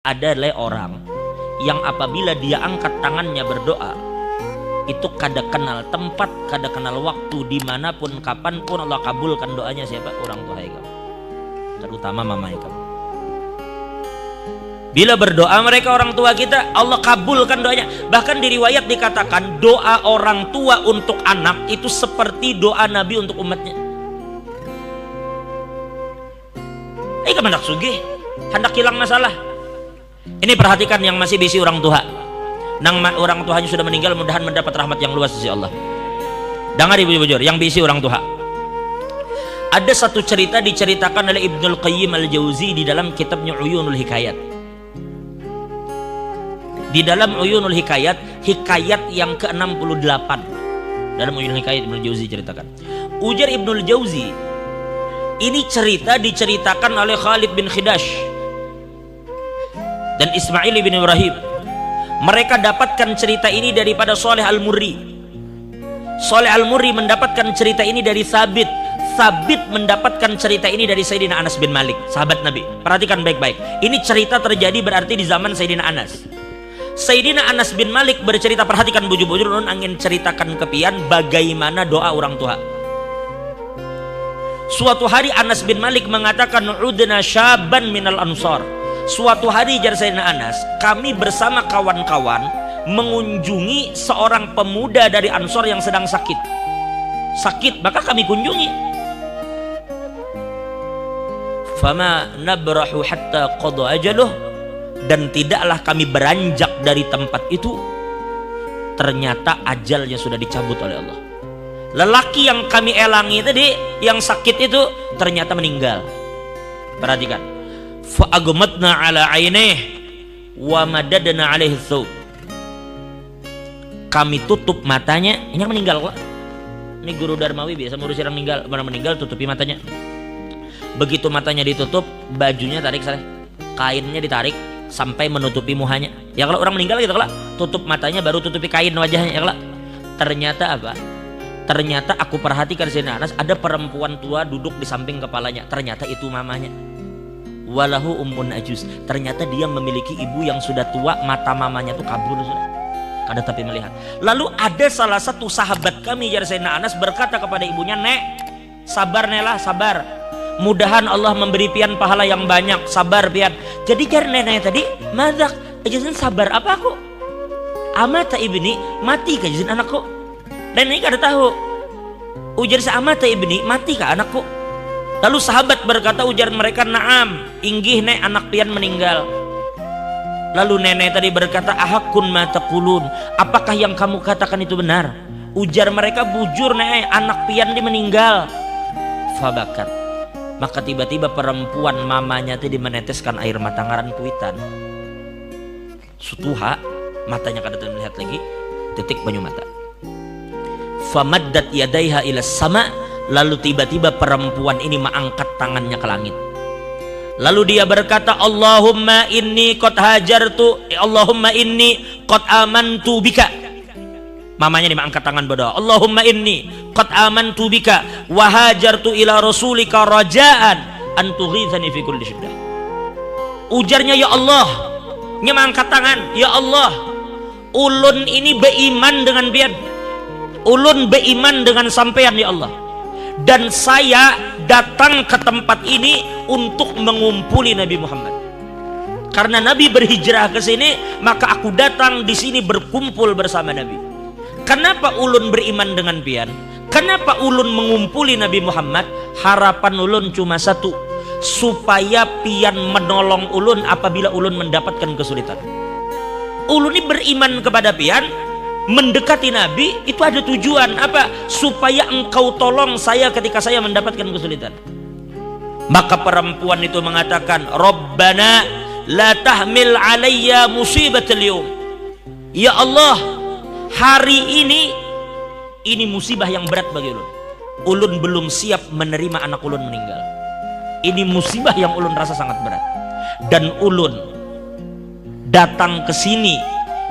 Adalah orang yang apabila dia angkat tangannya berdoa itu kada kenal tempat, kada kenal waktu, dimanapun kapanpun Allah kabulkan doanya. Siapa? Orang tua kamu, terutama mama kamu. Bila berdoa mereka orang tua kita, Allah kabulkan doanya. Bahkan di riwayat dikatakan doa orang tua untuk anak itu seperti doa Nabi untuk umatnya. Kamu hendak sugih, hendak hilang masalah. Ini perhatikan yang masih bisi orang tua. Nang orang tuanya sudah meninggal, mudahan mendapat rahmat yang luas dari Allah. Dengar ibu bujur, yang bisi orang tua. Ada satu cerita diceritakan oleh Ibnul Qayyim Al-Jauzi di dalam kitabnya Uyunul Hikayat. Di dalam Uyunul Hikayat, hikayat yang ke-68. Dalam Uyunul Hikayat Ibnul Jauzi ceritakan. Ujar Ibnul Jauzi, ini cerita diceritakan oleh Khalid bin Khidash dan Ismail bin Ibrahim. Mereka dapatkan cerita ini daripada Saleh Al-Murri. Saleh Al-Murri mendapatkan cerita ini dari Sabit. Sabit mendapatkan cerita ini dari Sayyidina Anas bin Malik, sahabat Nabi. Perhatikan baik-baik. Ini cerita terjadi berarti di zaman Sayyidina Anas. Sayyidina Anas bin Malik bercerita, perhatikan bujur-bujur, nun angin ceritakan kepian bagaimana doa orang tua. Suatu hari Anas bin Malik mengatakan, "Udna syaban minal ansar." Suatu hari jar Sayyidina Anas, kami bersama kawan-kawan mengunjungi seorang pemuda dari Ansor yang sedang sakit. Sakit, maka kami kunjungi. Fama nabrahu hatta qada ajaluh, dan tidaklah kami beranjak dari tempat itu, ternyata ajalnya sudah dicabut oleh Allah. Lelaki yang kami elangi tadi, yang sakit itu ternyata meninggal. Perhatikan. Fa'agmatna ala ainih wa madadna alaihi thawb. Kami tutup matanya. Ini yang meninggal kok. Ini guru Darmawi biasa ngurusin orang meninggal. Mana meninggal tutupi matanya. Begitu matanya ditutup, bajunya tarik saya. Kainnya ditarik sampai menutupi muhanya. Ya kalau orang meninggal gitu kalau tutup matanya baru tutupi kain wajahnya ya kalau. Ternyata apa? Ternyata aku perhatikan Sayyidina Anas, ada perempuan tua duduk di samping kepalanya. Ternyata itu mamanya. Walahu ummun ajuz. Ternyata dia memiliki ibu yang sudah tua, mata mamanya tuh kabur sudah. Kada tapi melihat. Lalu ada salah satu sahabat kami jar Sayyidina Anas berkata kepada ibunya, "Nek, sabar nelah, sabar. Mudahan Allah memberi pian pahala yang banyak, sabar pian." Jadi jar nenek tadi, "Madak, ajazan sabar apa aku? Amata ibni, mati ka ajazan anakku." Dan ini kada tahu. Ujar sa amata ibni, mati ka anakku. Lalu sahabat berkata, ujar mereka, "Naam, inggih nek anak pian meninggal." Lalu nenek tadi berkata, "Ahakun ma taqulun, apakah yang kamu katakan itu benar?" Ujar mereka, "Bujur nek anak pian di meninggal." Fabakat. Maka tiba-tiba perempuan mamanya tadi meneteskan air mata ngaran kuitan. Sutuha, matanya kada melihat lagi, titik banyu mata. Famaddat yadaiha ila sama. Lalu tiba-tiba perempuan ini mengangkat tangannya ke langit. Lalu dia berkata, "Allahumma inni qad hajartu, Allahumma inni qad amantu bika." Mamanya ini mengangkat tangan berdoa, "Allahumma inni qad amantu bika wa hajartu ila rasulika rajaan an tughithani fi kulli syiddah." Ujarnya, "Ya Allah," nya mengangkat tangan, "Ya Allah, ulun ini beriman dengan pian. Ulun beriman dengan sampean ya Allah. Dan saya datang ke tempat ini untuk mengumpuli Nabi Muhammad. Karena Nabi berhijrah ke sini, maka aku datang di sini berkumpul bersama Nabi. Kenapa ulun beriman dengan pian? Kenapa ulun mengumpuli Nabi Muhammad? Harapan ulun cuma satu, supaya pian menolong ulun apabila ulun mendapatkan kesulitan. Ulun ini beriman kepada pian, mendekati Nabi itu ada tujuan apa? Supaya engkau tolong saya ketika saya mendapatkan kesulitan." Maka perempuan itu mengatakan, "Rabbana la tahmil alayya musibatal yawm." Ya Allah, hari ini musibah yang berat bagi ulun. Ulun belum siap menerima anak ulun meninggal. Ini musibah yang ulun rasa sangat berat. Dan ulun datang ke sini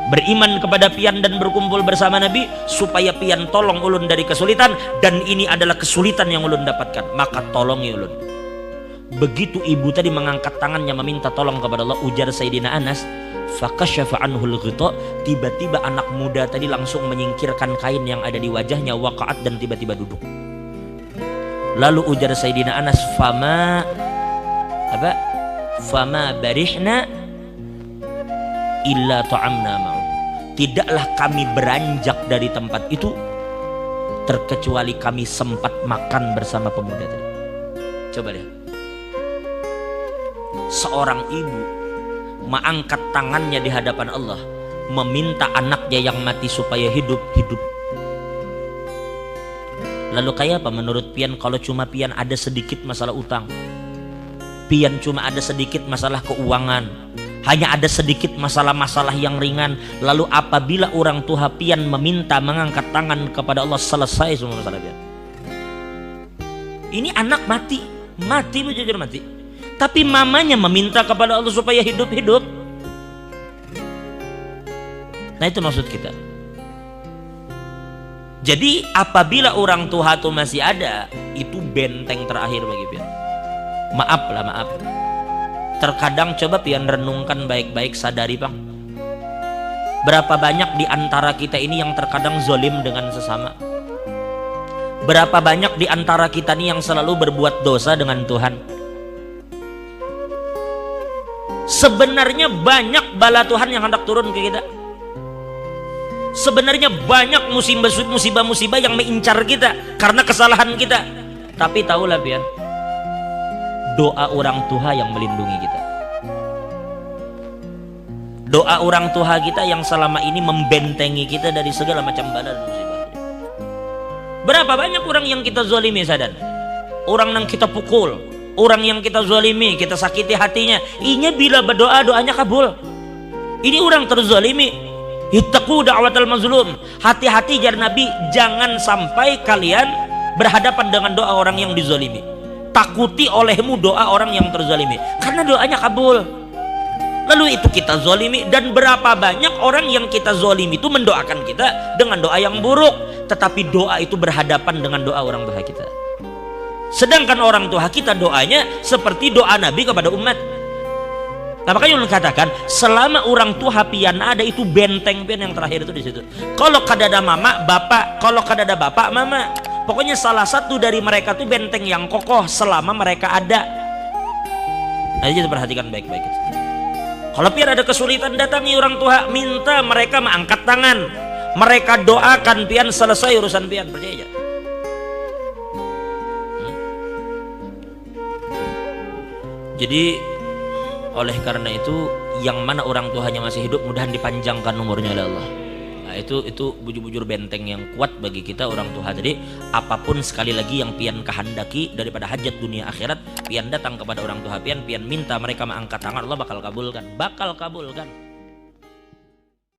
beriman kepada pian dan berkumpul bersama Nabi supaya pian tolong ulun dari kesulitan, dan ini adalah kesulitan yang ulun dapatkan, maka tolongi ulun. Begitu ibu tadi mengangkat tangannya meminta tolong kepada Allah, ujar Sayyidina Anas, fakasyafa anhul ghita, tiba-tiba anak muda tadi langsung menyingkirkan kain yang ada di wajahnya, waqa'at, dan tiba-tiba duduk. Lalu ujar Sayyidina Anas, fama barihna illa ta'amna ma'u, tidaklah kami beranjak dari tempat itu terkecuali kami sempat makan bersama pemuda tadi. Coba lihat, seorang ibu mengangkat tangannya di hadapan Allah, meminta anaknya yang mati supaya hidup. Lalu kayak apa menurut pian kalau cuma pian ada sedikit masalah utang, pian cuma ada sedikit masalah keuangan, hanya ada sedikit masalah-masalah yang ringan, lalu apabila orang tua pian meminta mengangkat tangan kepada Allah, selesai semua masalah pian. Ini anak mati jujur mati, tapi mamanya meminta kepada Allah supaya hidup. Nah itu maksud kita. Jadi apabila orang tua itu masih ada, itu benteng terakhir bagi pian. Maaf. Terkadang coba pian renungkan baik-baik, sadari bang, berapa banyak di antara kita ini yang terkadang zolim dengan sesama. Berapa banyak di antara kita ini yang selalu berbuat dosa dengan Tuhan. Sebenarnya banyak bala Tuhan yang hendak turun ke kita. Sebenarnya banyak musibah-musibah yang mengincar kita karena kesalahan kita. Tapi tahulah pian, doa orang tua yang melindungi kita. Doa orang tua kita yang selama ini membentengi kita dari segala macam bala dan musibah. Berapa banyak orang yang kita zalimi sadan, orang yang kita pukul, orang yang kita zalimi, kita sakiti hatinya. Ini bila berdoa doanya kabul. Ini orang terzalimi. Ittaqu da'watal mazlum. Hati-hati jar Nabi, jangan sampai kalian berhadapan dengan doa orang yang dizalimi. Takuti olehmu doa orang yang terzalimi, karena doanya kabul. Lalu itu kita zalimi, dan berapa banyak orang yang kita zalimi itu mendoakan kita dengan doa yang buruk, tetapi doa itu berhadapan dengan doa orang tua kita. Sedangkan orang tua kita doanya seperti doa Nabi kepada umat. Nah, makanya ulun katakan selama orang tua pian ada, itu benteng pian yang terakhir itu di situ. Kalau kadada mama bapak, kalau kadada bapak mama, pokoknya salah satu dari mereka itu benteng yang kokoh selama mereka ada. Nah, jadi perhatikan baik-baik. Kalau pian ada kesulitan, datangi orang tua, minta mereka mengangkat tangan, mereka doakan pian, selesai urusan pian, percaya aja. Jadi oleh karena itu, yang mana orang tuanya masih hidup, mudahan dipanjangkan umurnya oleh Allah. Nah, itu bujur-bujur benteng yang kuat bagi kita orang tua. Jadi apapun sekali lagi yang pian kehendaki daripada hajat dunia akhirat, pian datang kepada orang tua pian minta mereka mengangkat tangan, Allah bakal kabulkan.